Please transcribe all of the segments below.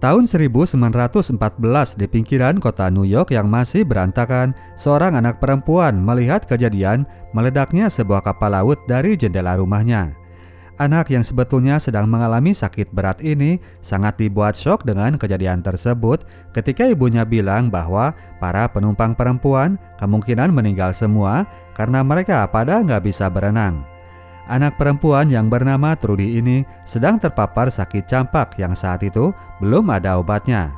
Tahun 1914 di pinggiran kota New York yang masih berantakan, seorang anak perempuan melihat kejadian meledaknya sebuah kapal laut dari jendela rumahnya. Anak yang sebetulnya sedang mengalami sakit berat ini sangat dibuat syok dengan kejadian tersebut ketika ibunya bilang bahwa para penumpang perempuan kemungkinan meninggal semua karena mereka pada nggak bisa berenang. Anak perempuan yang bernama Trudy ini sedang terpapar sakit campak yang saat itu belum ada obatnya.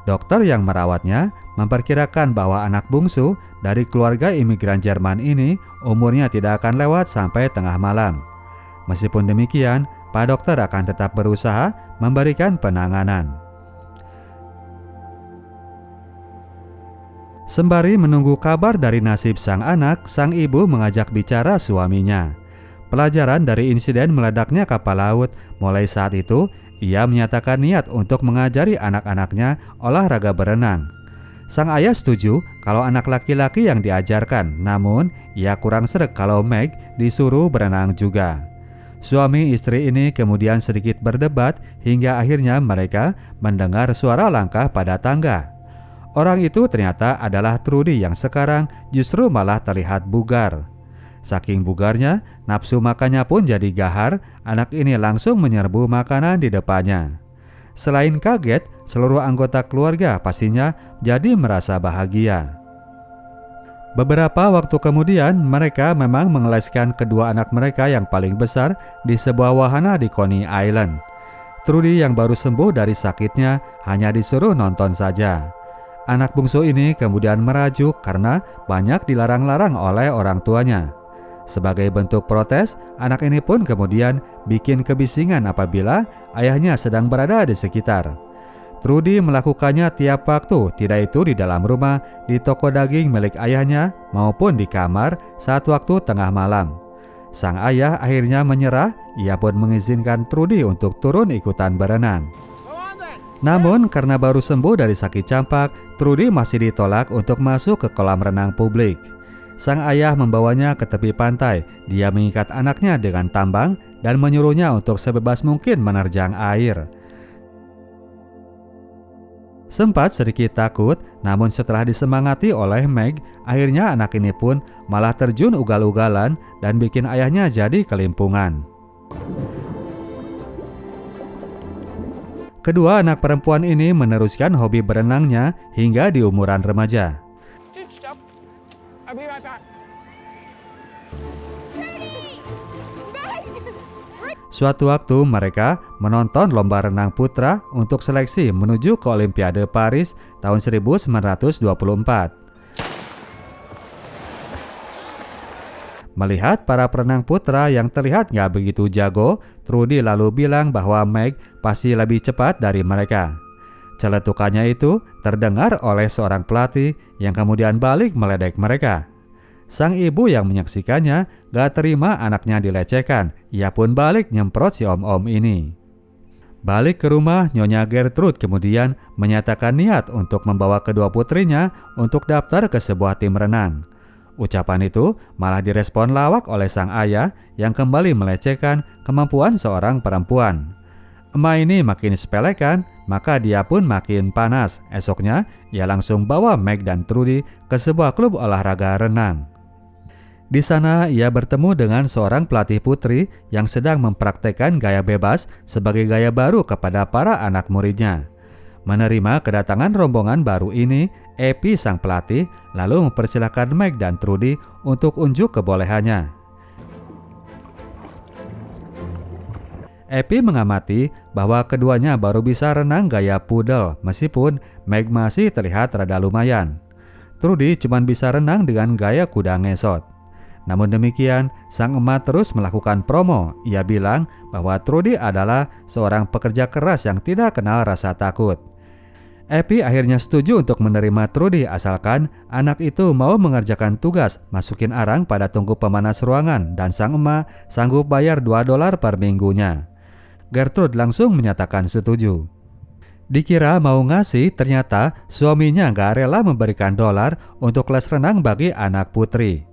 Dokter yang merawatnya memperkirakan bahwa anak bungsu dari keluarga imigran Jerman ini umurnya tidak akan lewat sampai tengah malam. Meskipun demikian, Pak Dokter akan tetap berusaha memberikan penanganan. Sembari menunggu kabar dari nasib sang anak, sang ibu mengajak bicara suaminya. Pelajaran dari insiden meledaknya kapal laut, mulai saat itu ia menyatakan niat untuk mengajari anak-anaknya olahraga berenang. Sang ayah setuju kalau anak laki-laki yang diajarkan, namun ia kurang sreg kalau Meg disuruh berenang juga. Suami istri ini kemudian sedikit berdebat hingga akhirnya mereka mendengar suara langkah pada tangga. Orang itu ternyata adalah Trudy yang sekarang justru malah terlihat bugar. Saking bugarnya, nafsu makannya pun jadi gahar, anak ini langsung menyerbu makanan di depannya. Selain kaget, seluruh anggota keluarga pastinya jadi merasa bahagia. Beberapa waktu kemudian, mereka memang mengeleskan kedua anak mereka yang paling besar di sebuah wahana di Coney Island. Trudy yang baru sembuh dari sakitnya hanya disuruh nonton saja. Anak bungsu ini kemudian merajuk karena banyak dilarang-larang oleh orang tuanya. Sebagai bentuk protes, anak ini pun kemudian bikin kebisingan apabila ayahnya sedang berada di sekitar. Trudy melakukannya tiap waktu, tidak itu di dalam rumah, di toko daging milik ayahnya, maupun di kamar saat waktu tengah malam. Sang ayah akhirnya menyerah, ia pun mengizinkan Trudy untuk turun ikutan berenang. Namun karena baru sembuh dari sakit campak, Trudy masih ditolak untuk masuk ke kolam renang publik. Sang ayah membawanya ke tepi pantai. Dia mengikat anaknya dengan tambang dan menyuruhnya untuk sebebas mungkin menerjang air. Sempat sedikit takut, namun setelah disemangati oleh Meg, akhirnya anak ini pun malah terjun ugal-ugalan dan bikin ayahnya jadi kelimpungan. Kedua anak perempuan ini meneruskan hobi berenangnya hingga di umuran remaja. Suatu waktu mereka menonton lomba renang putra untuk seleksi menuju ke Olimpiade Paris tahun 1924. Melihat para perenang putra yang terlihat gak begitu jago, Trudy lalu bilang bahwa Meg pasti lebih cepat dari mereka. Celetukannya itu terdengar oleh seorang pelatih yang kemudian balik meledek mereka. Sang ibu yang menyaksikannya gak terima anaknya dilecehkan. Ia pun balik nyemprot si om-om ini. Balik ke rumah, Nyonya Gertrude kemudian menyatakan niat untuk membawa kedua putrinya untuk daftar ke sebuah tim renang. Ucapan itu malah direspon lawak oleh sang ayah yang kembali melecehkan kemampuan seorang perempuan. Emak ini makin sepelekan, maka dia pun makin panas. Esoknya, ia langsung bawa Meg dan Trudy ke sebuah klub olahraga renang. Di sana, ia bertemu dengan seorang pelatih putri yang sedang mempraktekkan gaya bebas sebagai gaya baru kepada para anak muridnya. Menerima kedatangan rombongan baru ini, Epi sang pelatih lalu mempersilahkan Meg dan Trudy untuk unjuk kebolehannya. Epi mengamati bahwa keduanya baru bisa renang gaya poodle, meskipun Meg masih terlihat rada lumayan. Trudy cuma bisa renang dengan gaya kuda ngesot. Namun demikian, sang emak terus melakukan promo. Ia bilang bahwa Trudy adalah seorang pekerja keras yang tidak kenal rasa takut. Epi akhirnya setuju untuk menerima Trudy asalkan anak itu mau mengerjakan tugas masukin arang pada tungku pemanas ruangan dan sang emak sanggup bayar $2 per minggunya. Gertrude langsung menyatakan setuju. Dikira mau ngasih, ternyata suaminya gak rela memberikan $1 untuk les renang bagi anak putri.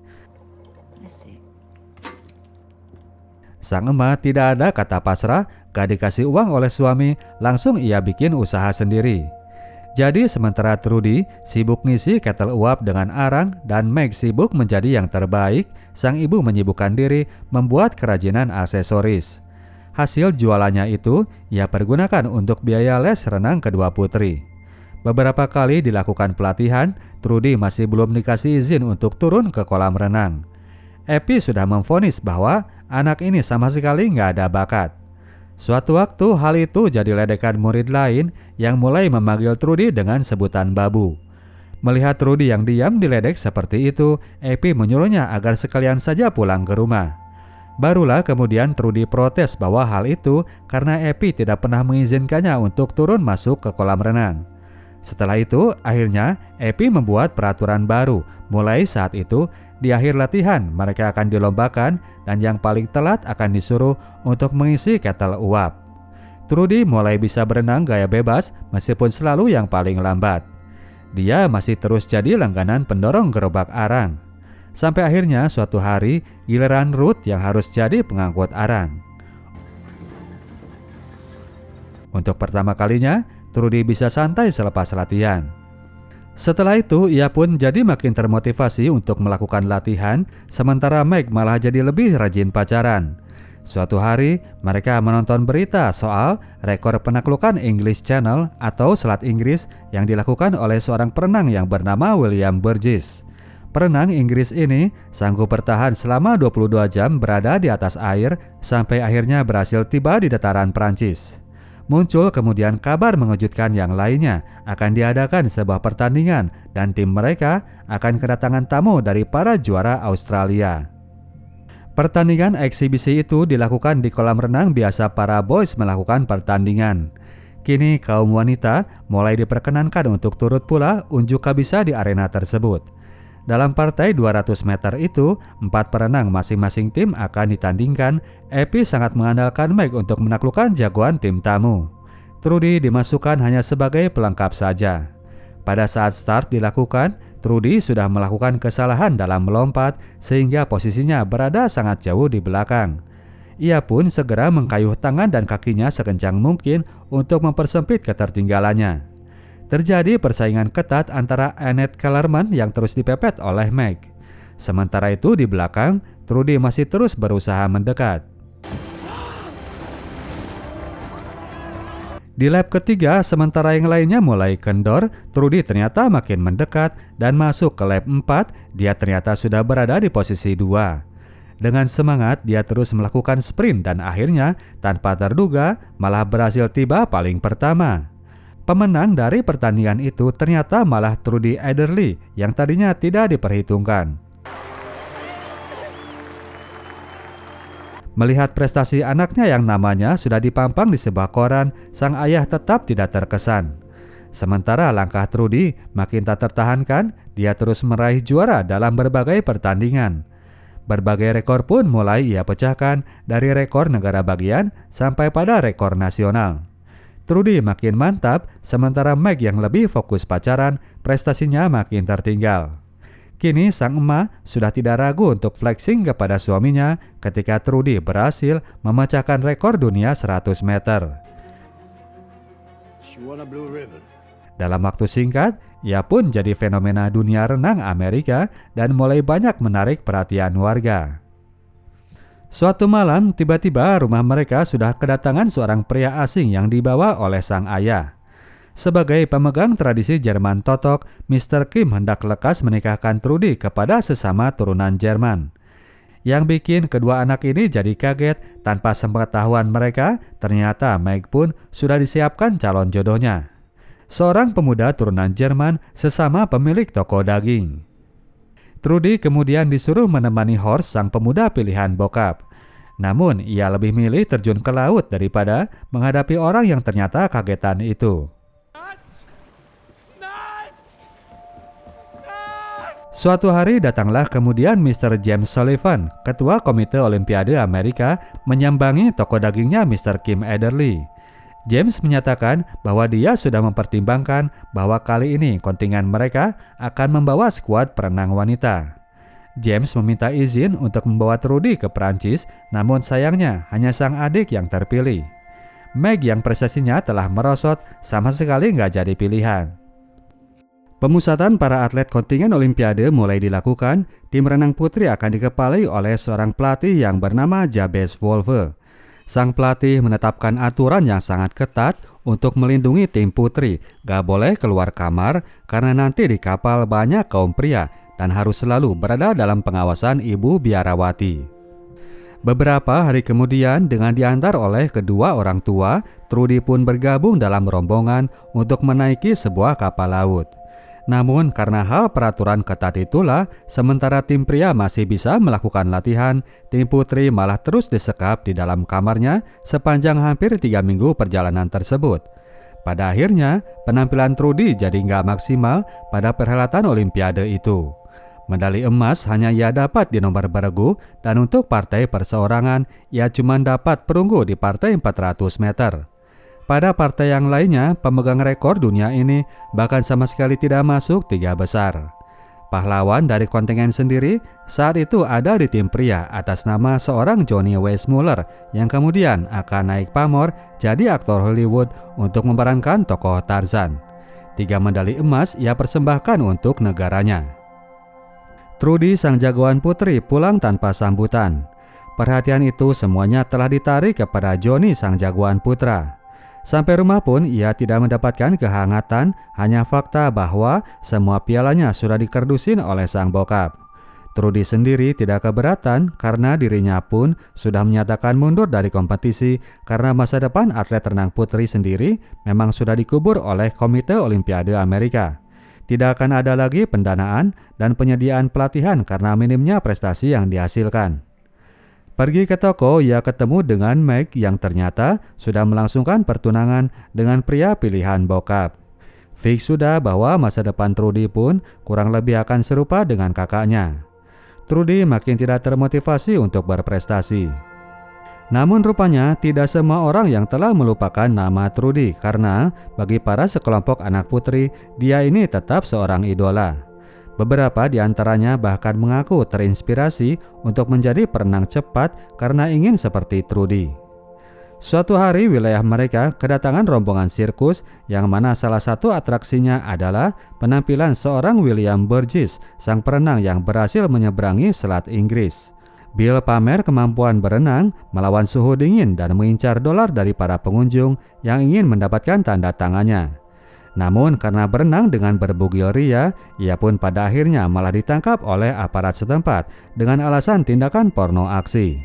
sang emak tidak ada kata pasrah, gak dikasih uang oleh suami, langsung ia bikin usaha sendiri. Jadi sementara Trudy sibuk ngisi ketel uap dengan arang dan Meg sibuk menjadi yang terbaik, sang ibu menyibukkan diri membuat kerajinan aksesoris. Hasil jualannya itu ia pergunakan untuk biaya les renang kedua putri. Beberapa kali dilakukan pelatihan, Trudy masih belum dikasih izin untuk turun ke kolam renang. Epi sudah memvonis bahwa anak ini sama sekali nggak ada bakat. Suatu waktu hal itu jadi ledekan murid lain yang mulai memanggil Trudy dengan sebutan babu. Melihat Trudy yang diam diledek seperti itu, Epi menyuruhnya agar sekalian saja pulang ke rumah. Barulah kemudian Trudy protes bahwa hal itu karena Epi tidak pernah mengizinkannya untuk turun masuk ke kolam renang. Setelah itu, akhirnya Epi membuat peraturan baru. Mulai saat itu, di akhir latihan mereka akan dilombakan dan yang paling telat akan disuruh untuk mengisi ketel uap. Trudy mulai bisa berenang gaya bebas meskipun selalu yang paling lambat. Dia masih terus jadi langganan pendorong gerobak arang. Sampai akhirnya suatu hari giliran Ruth yang harus jadi pengangkut arang. Untuk pertama kalinya, Trudy bisa santai selepas latihan. Setelah itu, ia pun jadi makin termotivasi untuk melakukan latihan, sementara Meg malah jadi lebih rajin pacaran. Suatu hari, mereka menonton berita soal rekor penaklukan English Channel atau Selat Inggris yang dilakukan oleh seorang perenang yang bernama William Burgess. Perenang Inggris ini sanggup bertahan selama 22 jam berada di atas air sampai akhirnya berhasil tiba di dataran Prancis. Muncul kemudian kabar mengejutkan yang lainnya, akan diadakan sebuah pertandingan dan tim mereka akan kedatangan tamu dari para juara Australia. Pertandingan eksibisi itu dilakukan di kolam renang biasa para boys melakukan pertandingan. Kini kaum wanita mulai diperkenankan untuk turut pula unjuk kabisa di arena tersebut. Dalam partai 200 meter itu, 4 perenang masing-masing tim akan ditandingkan. Epi sangat mengandalkan Meg untuk menaklukkan jagoan tim tamu. Trudy dimasukkan hanya sebagai pelengkap saja. Pada saat start dilakukan, Trudy sudah melakukan kesalahan dalam melompat sehingga posisinya berada sangat jauh di belakang. Ia pun segera mengkayuh tangan dan kakinya sekencang mungkin untuk mempersempit ketertinggalannya. Terjadi persaingan ketat antara Annette Kellerman yang terus dipepet oleh Meg. Sementara itu di belakang, Trudy masih terus berusaha mendekat. Di lap ketiga, sementara yang lainnya mulai kendor, Trudy ternyata makin mendekat dan masuk ke lap 4, dia ternyata sudah berada di posisi 2. Dengan semangat, dia terus melakukan sprint dan akhirnya, tanpa terduga, malah berhasil tiba paling pertama. Pemenang dari pertandingan itu ternyata malah Trudy Adderley yang tadinya tidak diperhitungkan. Melihat prestasi anaknya yang namanya sudah dipampang di sebuah koran, sang ayah tetap tidak terkesan. Sementara langkah Trudy makin tak tertahankan, dia terus meraih juara dalam berbagai pertandingan. Berbagai rekor pun mulai ia pecahkan, dari rekor negara bagian sampai pada rekor nasional. Trudy makin mantap, sementara Meg yang lebih fokus pacaran, prestasinya makin tertinggal. Kini sang emak sudah tidak ragu untuk flexing kepada suaminya ketika Trudy berhasil memecahkan rekor dunia 100 meter. Dalam waktu singkat, ia pun jadi fenomena dunia renang Amerika dan mulai banyak menarik perhatian warga. Suatu malam, tiba-tiba rumah mereka sudah kedatangan seorang pria asing yang dibawa oleh sang ayah. Sebagai pemegang tradisi Jerman totok, Mr. Kim hendak lekas menikahkan Trudy kepada sesama turunan Jerman. Yang bikin kedua anak ini jadi kaget, tanpa sepengetahuan mereka, ternyata Meg pun sudah disiapkan calon jodohnya. Seorang pemuda turunan Jerman sesama pemilik toko daging. Trudy kemudian disuruh menemani Horst, sang pemuda pilihan bokap. Namun ia lebih milih terjun ke laut daripada menghadapi orang yang ternyata kagetan itu. Suatu hari datanglah kemudian Mr. James Sullivan, ketua Komite Olimpiade Amerika, menyambangi toko dagingnya Mr. Kim Adderley. James menyatakan bahwa dia sudah mempertimbangkan bahwa kali ini kontingen mereka akan membawa skuad perenang wanita. James meminta izin untuk membawa Trudy ke Perancis, namun sayangnya hanya sang adik yang terpilih. Meg yang prestasinya telah merosot sama sekali nggak jadi pilihan. Pemusatan para atlet kontingen Olimpiade mulai dilakukan. Tim renang putri akan dikepalai oleh seorang pelatih yang bernama Jabez Wolfe. Sang pelatih menetapkan aturan yang sangat ketat untuk melindungi tim putri. Gak boleh keluar kamar karena nanti di kapal banyak kaum pria dan harus selalu berada dalam pengawasan ibu biarawati. Beberapa hari kemudian, dengan diantar oleh kedua orang tua, Trudy pun bergabung dalam rombongan untuk menaiki sebuah kapal laut. Namun karena hal peraturan ketat itulah, sementara tim pria masih bisa melakukan latihan, tim putri malah terus disekap di dalam kamarnya sepanjang hampir 3 minggu perjalanan tersebut. Pada akhirnya, penampilan Trudy jadi nggak maksimal pada perhelatan Olimpiade itu. Medali emas hanya ia dapat di nomor beregu, dan untuk partai perseorangan ia cuma dapat perunggu di partai 400 meter. Pada partai yang lainnya, pemegang rekor dunia ini bahkan sama sekali tidak masuk 3 besar. Pahlawan dari kontingen sendiri saat itu ada di tim pria atas nama seorang Johnny Weissmuller yang kemudian akan naik pamor jadi aktor Hollywood untuk memerankan tokoh Tarzan. 3 medali emas ia persembahkan untuk negaranya. Trudy sang jagoan putri pulang tanpa sambutan. Perhatian itu semuanya telah ditarik kepada Johnny sang jagoan putra. Sampai rumah pun ia tidak mendapatkan kehangatan, hanya fakta bahwa semua pialanya sudah dikerdusin oleh sang bokap. Trudy sendiri tidak keberatan karena dirinya pun sudah menyatakan mundur dari kompetisi karena masa depan atlet renang putri sendiri memang sudah dikubur oleh Komite Olimpiade Amerika. Tidak akan ada lagi pendanaan dan penyediaan pelatihan karena minimnya prestasi yang dihasilkan. Pergi ke toko, ia ketemu dengan Meg yang ternyata sudah melangsungkan pertunangan dengan pria pilihan bokap. Fix sudah bahwa masa depan Trudy pun kurang lebih akan serupa dengan kakaknya. Trudy makin tidak termotivasi untuk berprestasi. Namun rupanya tidak semua orang yang telah melupakan nama Trudy karena bagi para sekelompok anak putri, dia ini tetap seorang idola. Beberapa di antaranya bahkan mengaku terinspirasi untuk menjadi perenang cepat karena ingin seperti Trudy. Suatu hari wilayah mereka kedatangan rombongan sirkus yang mana salah satu atraksinya adalah penampilan seorang William Burgess, sang perenang yang berhasil menyeberangi Selat Inggris. Bill pamer kemampuan berenang melawan suhu dingin dan mengincar dolar dari para pengunjung yang ingin mendapatkan tanda tangannya. Namun karena berenang dengan berbugil ria, ia pun pada akhirnya malah ditangkap oleh aparat setempat dengan alasan tindakan porno aksi.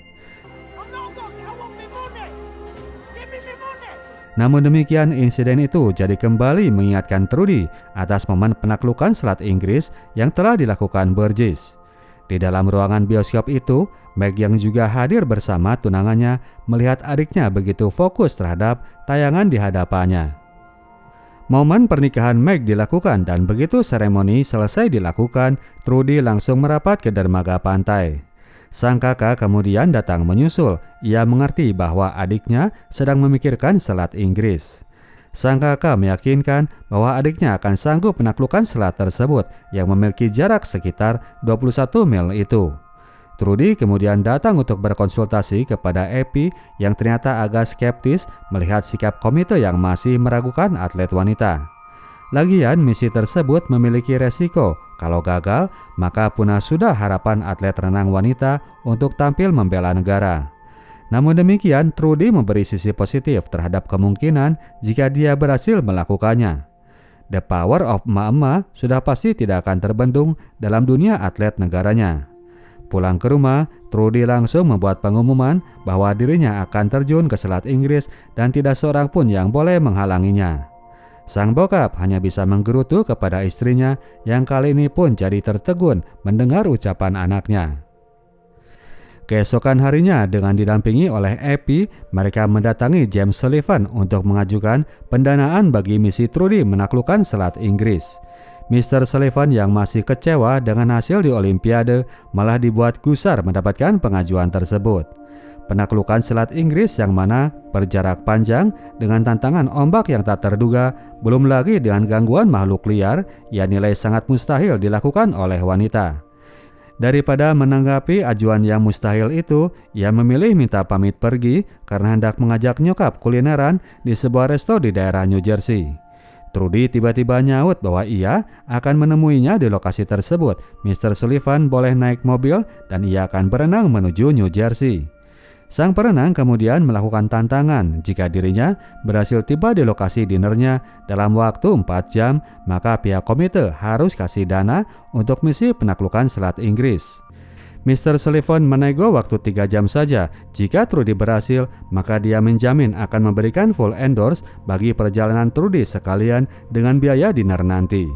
Namun demikian, insiden itu jadi kembali mengingatkan Trudy atas momen penaklukan Selat Inggris yang telah dilakukan Burgess. Di dalam ruangan bioskop itu, Meg yang juga hadir bersama tunangannya melihat adiknya begitu fokus terhadap tayangan di hadapannya. Momen pernikahan Meg dilakukan dan begitu seremoni selesai dilakukan, Trudy langsung merapat ke dermaga pantai. Sang kakak kemudian datang menyusul. Ia mengerti bahwa adiknya sedang memikirkan Selat Inggris. Sang kakak meyakinkan bahwa adiknya akan sanggup menaklukkan selat tersebut yang memiliki jarak sekitar 21 mil itu. Trudy kemudian datang untuk berkonsultasi kepada Epi yang ternyata agak skeptis melihat sikap komite yang masih meragukan atlet wanita. Lagian misi tersebut memiliki resiko, kalau gagal maka punah sudah harapan atlet renang wanita untuk tampil membela negara. Namun demikian, Trudy memberi sisi positif terhadap kemungkinan jika dia berhasil melakukannya. The power of emak-emak sudah pasti tidak akan terbendung dalam dunia atlet negaranya. Pulang ke rumah, Trudy langsung membuat pengumuman bahwa dirinya akan terjun ke Selat Inggris dan tidak seorang pun yang boleh menghalanginya. Sang bokap hanya bisa menggerutu kepada istrinya yang kali ini pun jadi tertegun mendengar ucapan anaknya. Keesokan harinya dengan didampingi oleh Epi, mereka mendatangi James Sullivan untuk mengajukan pendanaan bagi misi Trudy menaklukkan Selat Inggris. Mr. Sullivan yang masih kecewa dengan hasil di Olimpiade malah dibuat gusar mendapatkan pengajuan tersebut. Penaklukan Selat Inggris yang mana berjarak panjang dengan tantangan ombak yang tak terduga, belum lagi dengan gangguan makhluk liar, ia nilai sangat mustahil dilakukan oleh wanita. Daripada menanggapi ajuan yang mustahil itu, ia memilih minta pamit pergi karena hendak mengajak nyokap kulineran di sebuah resto di daerah New Jersey. Trudy tiba-tiba nyaut bahwa ia akan menemuinya di lokasi tersebut. Mr. Sullivan boleh naik mobil dan ia akan berenang menuju New Jersey. Sang perenang kemudian melakukan tantangan. Jika dirinya berhasil tiba di lokasi dinernya dalam waktu 4 jam, maka pihak komite harus kasih dana untuk misi penaklukan Selat Inggris. Mr. Sullivan menego waktu 3 jam saja. Jika Trudy berhasil, maka dia menjamin akan memberikan full endorse bagi perjalanan Trudy sekalian dengan biaya dinner nanti.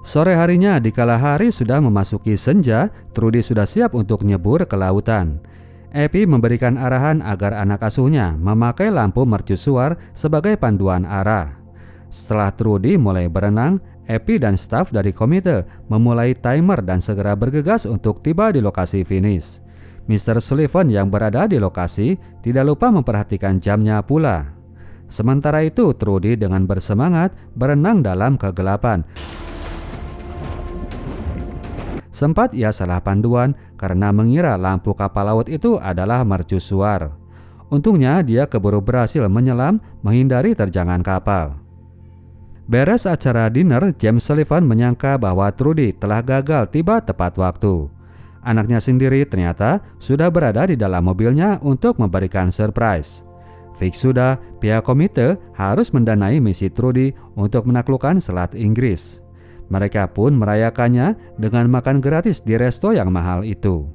Sore harinya, dikala hari sudah memasuki senja, Trudy sudah siap untuk nyebur ke lautan. Epi memberikan arahan agar anak asuhnya memakai lampu mercusuar sebagai panduan arah. Setelah Trudy mulai berenang, Epi dan staf dari komite memulai timer dan segera bergegas untuk tiba di lokasi finish. Mr. Sullivan yang berada di lokasi tidak lupa memperhatikan jamnya pula. Sementara itu, Trudy dengan bersemangat berenang dalam kegelapan. Sempat ia salah panduan karena mengira lampu kapal laut itu adalah mercusuar. Untungnya dia keburu berhasil menyelam menghindari terjangan kapal. Beres acara dinner, James Sullivan menyangka bahwa Trudy telah gagal tiba tepat waktu. Anaknya sendiri ternyata sudah berada di dalam mobilnya untuk memberikan surprise. Fix sudah, pihak komite harus mendanai misi Trudy untuk menaklukkan Selat Inggris. Mereka pun merayakannya dengan makan gratis di resto yang mahal itu.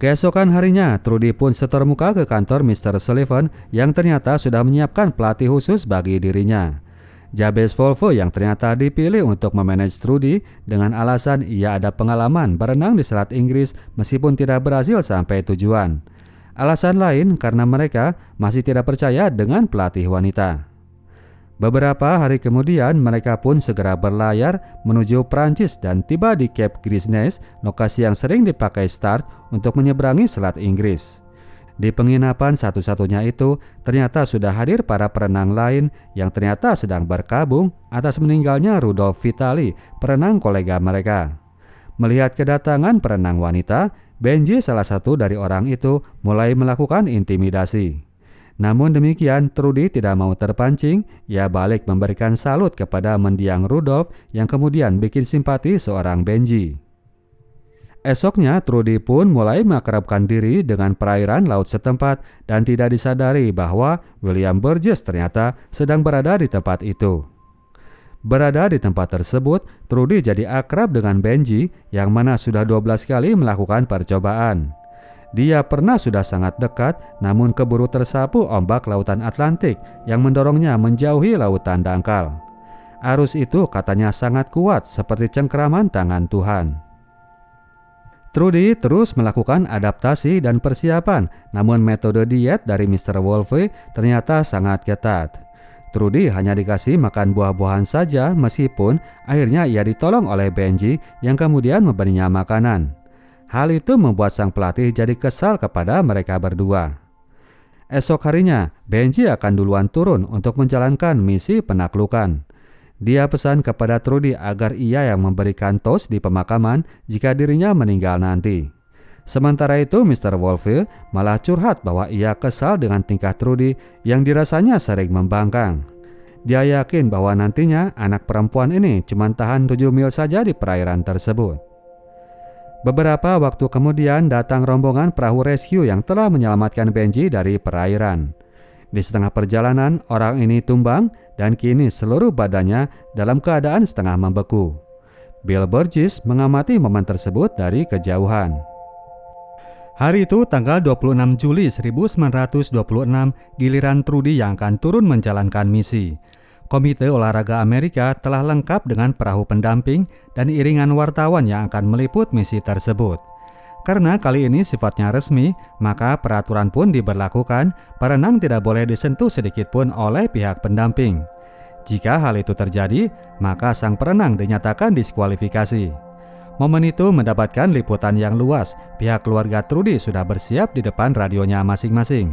Keesokan harinya, Trudy pun setor muka ke kantor Mr. Sullivan yang ternyata sudah menyiapkan pelatih khusus bagi dirinya. Jabez Volvo yang ternyata dipilih untuk memanage Trudy dengan alasan ia ada pengalaman berenang di Selat Inggris meskipun tidak berhasil sampai tujuan. Alasan lain karena mereka masih tidak percaya dengan pelatih wanita. Beberapa hari kemudian mereka pun segera berlayar menuju Prancis dan tiba di Cape Grisnez, lokasi yang sering dipakai Start untuk menyeberangi Selat Inggris. Di penginapan satu-satunya itu ternyata sudah hadir para perenang lain yang ternyata sedang berkabung atas meninggalnya Rudolf Vitali, perenang kolega mereka. Melihat kedatangan perenang wanita, Benji salah satu dari orang itu mulai melakukan intimidasi. Namun demikian, Trudy tidak mau terpancing. Ia balik memberikan salut kepada mendiang Rudolf yang kemudian bikin simpati seorang Benji. Esoknya, Trudy pun mulai mengakrabkan diri dengan perairan laut setempat dan tidak disadari bahwa William Burgess ternyata sedang berada di tempat itu. Berada di tempat tersebut, Trudy jadi akrab dengan Benji yang mana sudah 12 kali melakukan percobaan. Dia pernah sudah sangat dekat, namun keburu tersapu ombak lautan Atlantik yang mendorongnya menjauhi lautan dangkal. Arus itu katanya sangat kuat seperti cengkraman tangan Tuhan. Trudy terus melakukan adaptasi dan persiapan, namun metode diet dari Mr. Wolfe ternyata sangat ketat. Trudy hanya dikasih makan buah-buahan saja meskipun akhirnya ia ditolong oleh Benji yang kemudian memberinya makanan. Hal itu membuat sang pelatih jadi kesal kepada mereka berdua. Esok harinya, Benji akan duluan turun untuk menjalankan misi penaklukan. Dia pesan kepada Trudy agar ia yang memberikan toast di pemakaman jika dirinya meninggal nanti. Sementara itu, Mr. Wolfe malah curhat bahwa ia kesal dengan tingkah Trudy yang dirasanya sering membangkang. Dia yakin bahwa nantinya anak perempuan ini cuma tahan 7 mil saja di perairan tersebut. Beberapa waktu kemudian datang rombongan perahu rescue yang telah menyelamatkan Benji dari perairan. Di setengah perjalanan, orang ini tumbang dan kini seluruh badannya dalam keadaan setengah membeku. Bill Burgess mengamati momen tersebut dari kejauhan. Hari itu tanggal 26 Juli 1926, giliran Trudy yang akan turun menjalankan misi. Komite Olahraga Amerika telah lengkap dengan perahu pendamping dan iringan wartawan yang akan meliput misi tersebut. Karena kali ini sifatnya resmi, maka peraturan pun diberlakukan, perenang tidak boleh disentuh sedikitpun oleh pihak pendamping. Jika hal itu terjadi, maka sang perenang dinyatakan diskualifikasi. Momen itu mendapatkan liputan yang luas. Pihak keluarga Trudy sudah bersiap di depan radionya masing-masing.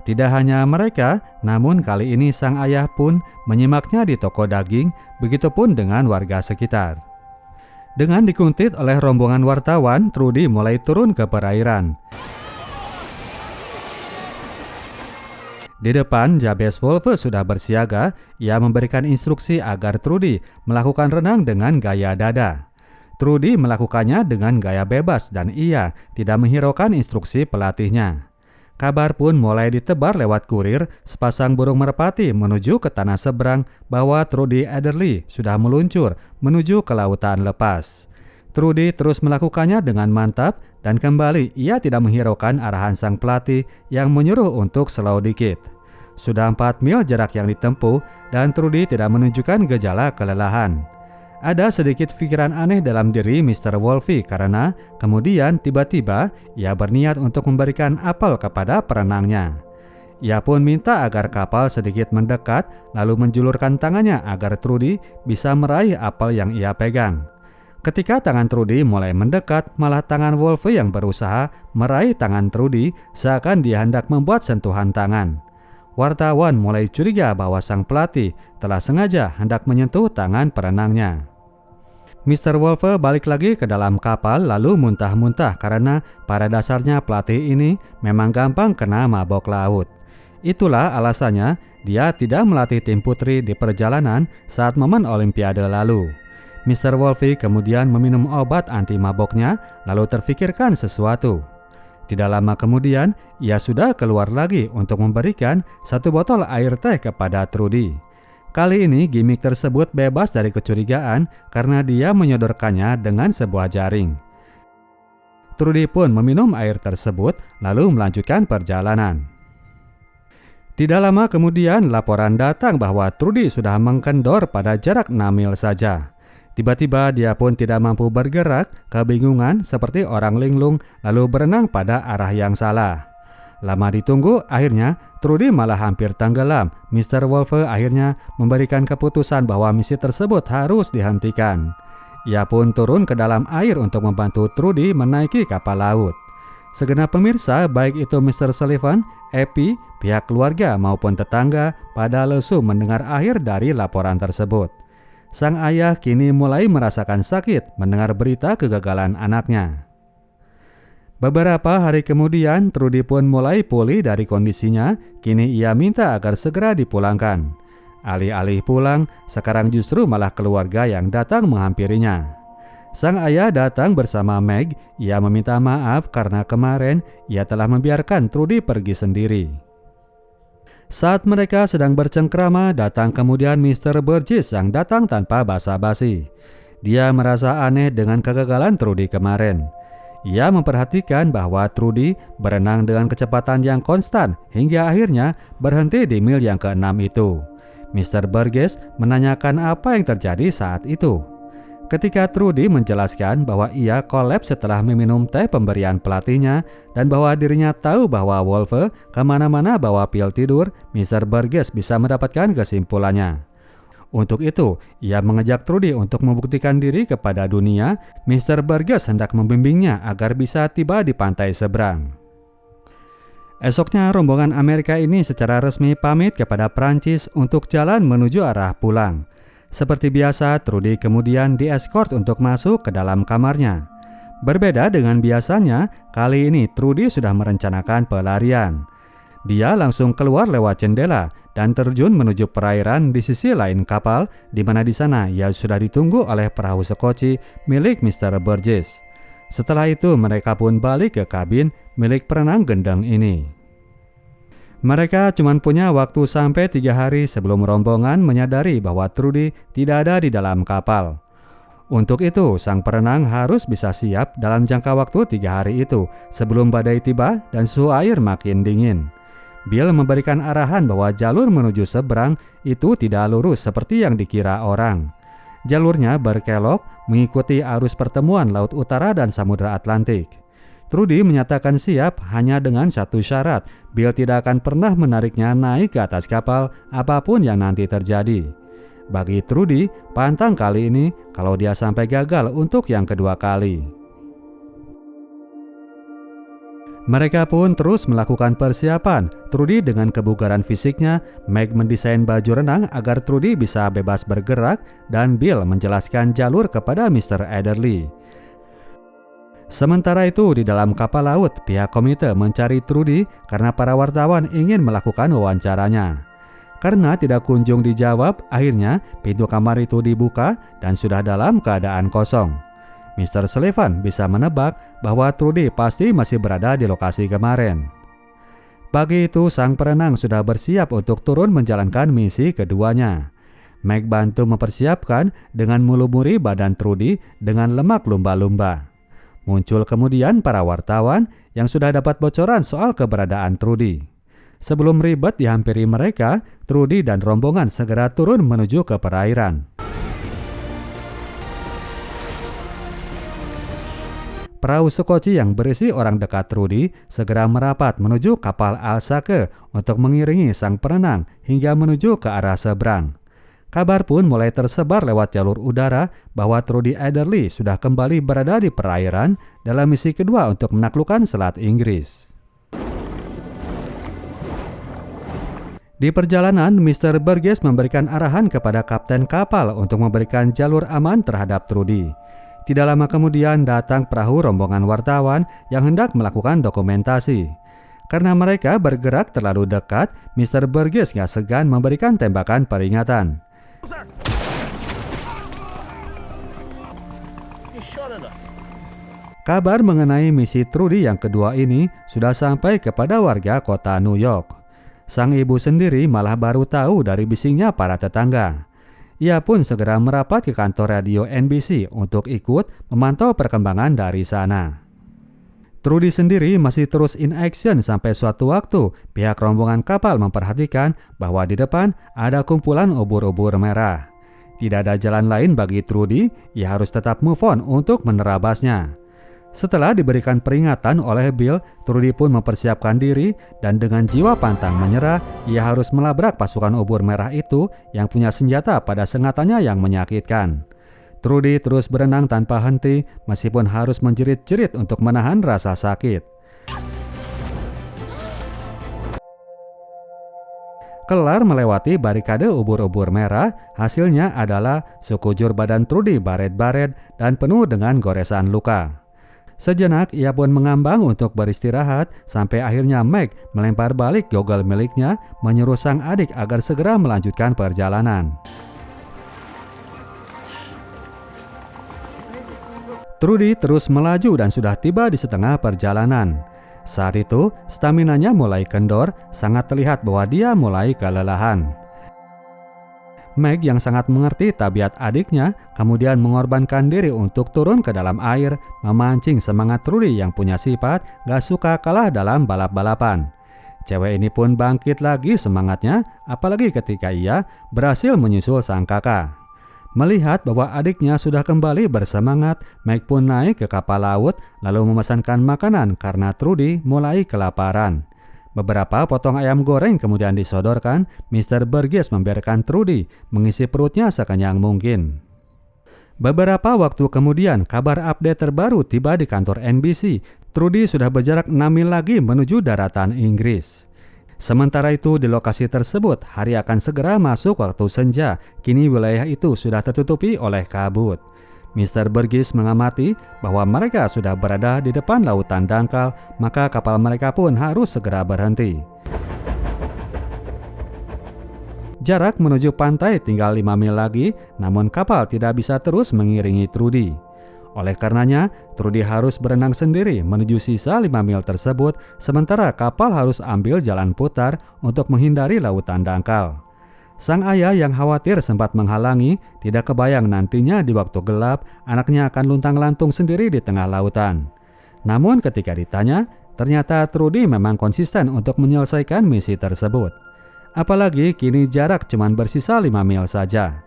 Tidak hanya mereka, namun kali ini sang ayah pun menyimaknya di toko daging, begitupun dengan warga sekitar. Dengan dikuntit oleh rombongan wartawan, Trudy mulai turun ke perairan. Di depan, Jabez Wolfe sudah bersiaga. Ia memberikan instruksi agar Trudy melakukan renang dengan gaya dada. Trudy melakukannya dengan gaya bebas dan ia tidak menghiraukan instruksi pelatihnya. Kabar pun mulai ditebar lewat kurir sepasang burung merpati menuju ke tanah seberang bahwa Trudy Adderley sudah meluncur menuju ke lautan lepas. Trudy terus melakukannya dengan mantap dan kembali ia tidak menghiraukan arahan sang pelatih yang menyuruh untuk slow dikit. Sudah 4 mil jarak yang ditempuh dan Trudy tidak menunjukkan gejala kelelahan. Ada sedikit pikiran aneh dalam diri Mr. Wolfe karena kemudian tiba-tiba ia berniat untuk memberikan apel kepada perenangnya. Ia pun minta agar kapal sedikit mendekat lalu menjulurkan tangannya agar Trudy bisa meraih apel yang ia pegang. Ketika tangan Trudy mulai mendekat, malah tangan Wolfe yang berusaha meraih tangan Trudy seakan dia hendak membuat sentuhan tangan. Wartawan mulai curiga bahwa sang pelatih telah sengaja hendak menyentuh tangan perenangnya. Mr. Wolfe balik lagi ke dalam kapal lalu muntah-muntah karena pada dasarnya pelatih ini memang gampang kena mabok laut. Itulah alasannya dia tidak melatih tim putri di perjalanan saat momen Olimpiade lalu. Mr. Wolfe kemudian meminum obat anti maboknya lalu terfikirkan sesuatu. Tidak lama kemudian, ia sudah keluar lagi untuk memberikan 1 botol air teh kepada Trudy. Kali ini gimmick tersebut bebas dari kecurigaan karena dia menyodorkannya dengan sebuah jaring. Trudy pun meminum air tersebut lalu melanjutkan perjalanan. Tidak lama kemudian laporan datang bahwa Trudy sudah mengkendor pada jarak 6 mil saja. Tiba-tiba dia pun tidak mampu bergerak, kebingungan seperti orang linglung lalu berenang pada arah yang salah. Lama ditunggu, akhirnya Trudy malah hampir tenggelam. Mr. Wolfe akhirnya memberikan keputusan bahwa misi tersebut harus dihentikan. Ia pun turun ke dalam air untuk membantu Trudy menaiki kapal laut. Segenap pemirsa, baik itu Mr. Sullivan, Epi, pihak keluarga maupun tetangga pada lesu mendengar akhir dari laporan tersebut. Sang ayah kini mulai merasakan sakit mendengar berita kegagalan anaknya. Beberapa hari kemudian, Trudy pun mulai pulih dari kondisinya. Kini ia minta agar segera dipulangkan. Alih-alih pulang, sekarang justru malah keluarga yang datang menghampirinya. Sang ayah datang bersama Meg. Ia meminta maaf karena kemarin ia telah membiarkan Trudy pergi sendiri. Saat mereka sedang bercengkrama, datang kemudian Mr. Burgess yang datang tanpa basa-basi. Dia merasa aneh dengan kegagalan Trudy kemarin. Ia memperhatikan bahwa Trudy berenang dengan kecepatan yang konstan hingga akhirnya berhenti di mil yang ke-6 itu. Mr. Burgess menanyakan apa yang terjadi saat itu. Ketika Trudy menjelaskan bahwa ia kolaps setelah meminum teh pemberian pelatihnya dan bahwa dirinya tahu bahwa Wolfe kemana-mana bawa pil tidur, Mr. Burgess bisa mendapatkan kesimpulannya. Untuk itu, ia mengajak Trudy untuk membuktikan diri kepada dunia. Mr. Burgess hendak membimbingnya agar bisa tiba di pantai seberang. Esoknya, rombongan Amerika ini secara resmi pamit kepada Prancis untuk jalan menuju arah pulang. Seperti biasa, Trudy kemudian dieskort untuk masuk ke dalam kamarnya. Berbeda dengan biasanya, kali ini Trudy sudah merencanakan pelarian. Dia langsung keluar lewat jendela dan terjun menuju perairan di sisi lain kapal, di mana di sana ia sudah ditunggu oleh perahu sekoci milik Mr. Burgess. Setelah itu mereka pun balik ke kabin milik perenang gendeng ini. Mereka cuma punya waktu sampai 3 hari sebelum rombongan menyadari bahwa Trudy tidak ada di dalam kapal. Untuk itu, sang perenang harus bisa siap dalam jangka waktu 3 hari itu sebelum badai tiba dan suhu air makin dingin. Bill memberikan arahan bahwa jalur menuju seberang itu tidak lurus seperti yang dikira orang. Jalurnya berkelok mengikuti arus pertemuan Laut Utara dan Samudra Atlantik. Trudy menyatakan siap hanya dengan satu syarat, Bill tidak akan pernah menariknya naik ke atas kapal apapun yang nanti terjadi. Bagi Trudy, pantang kali ini kalau dia sampai gagal untuk yang kedua kali. Mereka pun terus melakukan persiapan. Trudy dengan kebugaran fisiknya, Meg mendesain baju renang agar Trudy bisa bebas bergerak, dan Bill menjelaskan jalur kepada Mr. Adderley. Sementara itu di dalam kapal laut, pihak komite mencari Trudy karena para wartawan ingin melakukan wawancaranya. Karena tidak kunjung dijawab, akhirnya pintu kamar itu dibuka dan sudah dalam keadaan kosong. Mr. Sullivan bisa menebak bahwa Trudy pasti masih berada di lokasi kemarin. Pagi itu sang perenang sudah bersiap untuk turun menjalankan misi keduanya. Meg bantu mempersiapkan dengan melumuri badan Trudy dengan lemak lumba-lumba. Muncul kemudian para wartawan yang sudah dapat bocoran soal keberadaan Trudy. Sebelum ribet dihampiri mereka, Trudy dan rombongan segera turun menuju ke perairan. Perahu sekoci yang berisi orang dekat Trudy segera merapat menuju kapal Alsake untuk mengiringi sang perenang hingga menuju ke arah seberang. Kabar pun mulai tersebar lewat jalur udara bahwa Trudy Adderley sudah kembali berada di perairan dalam misi kedua untuk menaklukkan Selat Inggris. Di perjalanan, Mr. Burgess memberikan arahan kepada kapten kapal untuk memberikan jalur aman terhadap Trudy. Tidak lama kemudian datang perahu rombongan wartawan yang hendak melakukan dokumentasi. Karena mereka bergerak terlalu dekat, Mr. Burgess gak segan memberikan tembakan peringatan. Kabar mengenai misi Trudy yang kedua ini sudah sampai kepada warga kota New York. Sang ibu sendiri malah baru tahu dari bisingnya para tetangga. Ia pun segera merapat ke kantor radio NBC untuk ikut memantau perkembangan dari sana. Trudy sendiri masih terus in action sampai suatu waktu pihak rombongan kapal memperhatikan bahwa di depan ada kumpulan ubur-ubur merah. Tidak ada jalan lain bagi Trudy, ia harus tetap move on untuk menerabasnya. Setelah diberikan peringatan oleh Bill, Trudy pun mempersiapkan diri dan dengan jiwa pantang menyerah, ia harus melabrak pasukan ubur merah itu yang punya senjata pada sengatannya yang menyakitkan. Trudy terus berenang tanpa henti meskipun harus menjerit-jerit untuk menahan rasa sakit. Kelar melewati barikade ubur-ubur merah, hasilnya adalah sekujur badan Trudy baret-baret dan penuh dengan goresan luka. Sejenak ia pun mengambang untuk beristirahat sampai akhirnya Meg melempar balik goggle miliknya menyuruh sang adik agar segera melanjutkan perjalanan. Trudy terus melaju dan sudah tiba di setengah perjalanan. Saat itu staminanya mulai kendor, sangat terlihat bahwa dia mulai kelelahan. Meg yang sangat mengerti tabiat adiknya kemudian mengorbankan diri untuk turun ke dalam air, memancing semangat Trudy yang punya sifat gak suka kalah dalam balap-balapan. Cewek ini pun bangkit lagi semangatnya, apalagi ketika ia berhasil menyusul sang kakak. Melihat bahwa adiknya sudah kembali bersemangat, Meg pun naik ke kapal laut lalu memesankan makanan karena Trudy mulai kelaparan. Beberapa potong ayam goreng kemudian disodorkan. Mr. Burgess membiarkan Trudy mengisi perutnya sekenyang mungkin. Beberapa waktu kemudian, kabar update terbaru tiba di kantor NBC. Trudy sudah berjarak 6 mil lagi menuju daratan Inggris. Sementara itu di lokasi tersebut, hari akan segera masuk waktu senja. Kini wilayah itu sudah tertutupi oleh kabut. Mr. Burgess mengamati bahwa mereka sudah berada di depan lautan dangkal, maka kapal mereka pun harus segera berhenti. Jarak menuju pantai tinggal 5 mil lagi, namun kapal tidak bisa terus mengiringi Trudy. Oleh karenanya, Trudy harus berenang sendiri menuju sisa 5 mil tersebut, sementara kapal harus ambil jalan putar untuk menghindari lautan dangkal. Sang ayah yang khawatir sempat menghalangi, tidak kebayang nantinya di waktu gelap anaknya akan luntang-lantung sendiri di tengah lautan. Namun ketika ditanya, ternyata Trudy memang konsisten untuk menyelesaikan misi tersebut. Apalagi kini jarak cuma bersisa 5 mil saja.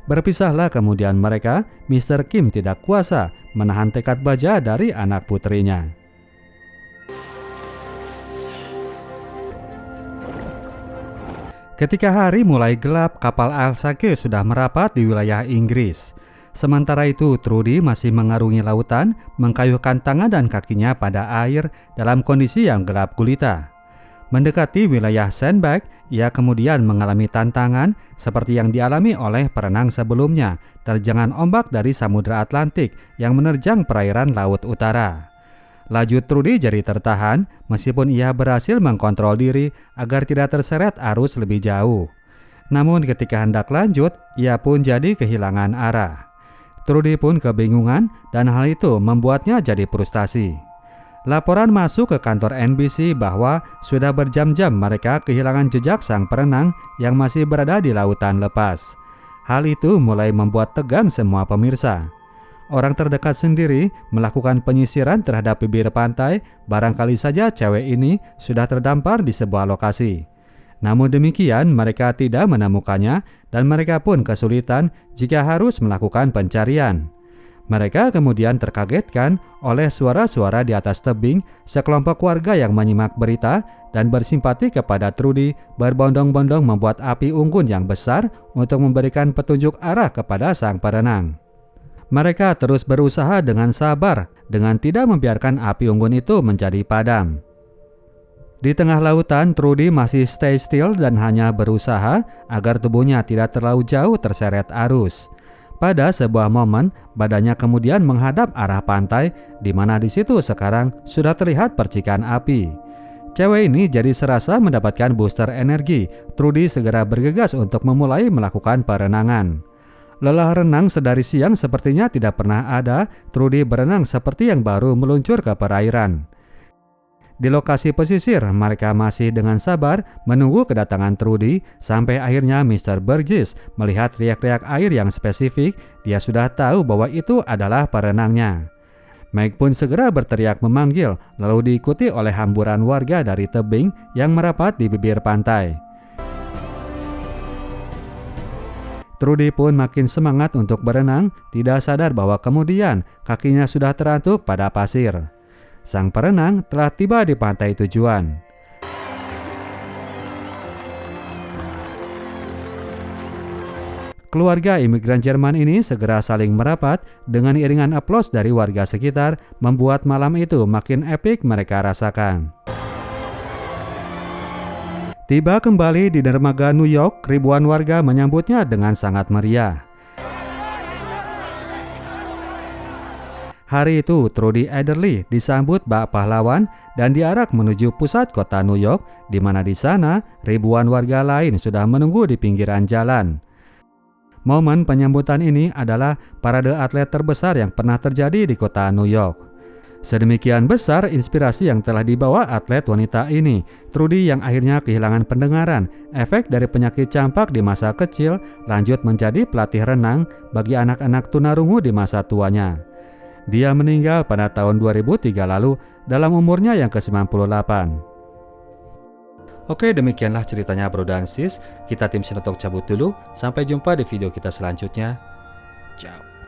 Berpisahlah kemudian mereka, Mr. Kim tidak kuasa menahan tekad baja dari anak putrinya. Ketika hari mulai gelap, kapal Alsake sudah merapat di wilayah Inggris. Sementara itu, Trudy masih mengarungi lautan, mengkayuhkan tangan dan kakinya pada air dalam kondisi yang gelap gulita. Mendekati wilayah sandbag, ia kemudian mengalami tantangan seperti yang dialami oleh perenang sebelumnya, terjangan ombak dari Samudra Atlantik yang menerjang perairan Laut Utara. Laju Trudy jadi tertahan meskipun ia berhasil mengkontrol diri agar tidak terseret arus lebih jauh. Namun ketika hendak lanjut, ia pun jadi kehilangan arah. Trudy pun kebingungan dan hal itu membuatnya jadi frustasi. Laporan masuk ke kantor NBC bahwa sudah berjam-jam mereka kehilangan jejak sang perenang yang masih berada di lautan lepas. Hal itu mulai membuat tegang semua pemirsa. Orang terdekat sendiri melakukan penyisiran terhadap bibir pantai, barangkali saja cewek ini sudah terdampar di sebuah lokasi. Namun demikian, mereka tidak menemukannya dan mereka pun kesulitan jika harus melakukan pencarian. Mereka kemudian terkagetkan oleh suara-suara di atas tebing sekelompok warga yang menyimak berita dan bersimpati kepada Trudy berbondong-bondong membuat api unggun yang besar untuk memberikan petunjuk arah kepada sang perenang. Mereka terus berusaha dengan sabar dengan tidak membiarkan api unggun itu menjadi padam. Di tengah lautan, Trudy masih stay still dan hanya berusaha agar tubuhnya tidak terlalu jauh terseret arus. Pada sebuah momen, badannya kemudian menghadap arah pantai, di mana di situ sekarang sudah terlihat percikan api. Cewek ini jadi serasa mendapatkan booster energi. Trudy segera bergegas untuk memulai melakukan perenangan. Lelah renang sedari siang sepertinya tidak pernah ada. Trudy berenang seperti yang baru meluncur ke perairan. Di lokasi pesisir, mereka masih dengan sabar menunggu kedatangan Trudy sampai akhirnya Mr. Burgess melihat riak-riak air yang spesifik. Dia sudah tahu bahwa itu adalah perenangnya. Mike pun segera berteriak memanggil, lalu diikuti oleh hamburan warga dari tebing yang merapat di bibir pantai. Trudy pun makin semangat untuk berenang, tidak sadar bahwa kemudian kakinya sudah terantuk pada pasir. Sang perenang telah tiba di pantai tujuan. Keluarga imigran Jerman ini segera saling merapat dengan iringan aplaus dari warga sekitar, membuat malam itu makin epik mereka rasakan. Tiba kembali di dermaga New York, ribuan warga menyambutnya dengan sangat meriah. Hari itu, Trudy Adderley disambut bak pahlawan dan diarak menuju pusat kota New York, di mana di sana ribuan warga lain sudah menunggu di pinggiran jalan. Momen penyambutan ini adalah parade atlet terbesar yang pernah terjadi di kota New York. Sedemikian besar inspirasi yang telah dibawa atlet wanita ini. Trudy yang akhirnya kehilangan pendengaran, efek dari penyakit campak di masa kecil, lanjut menjadi pelatih renang bagi anak-anak tunarungu di masa tuanya. Dia meninggal pada tahun 2003 lalu dalam umurnya yang ke-98. Oke, demikianlah ceritanya bro dan sis. Kita tim Sinotok cabut dulu. Sampai jumpa di video kita selanjutnya. Ciao.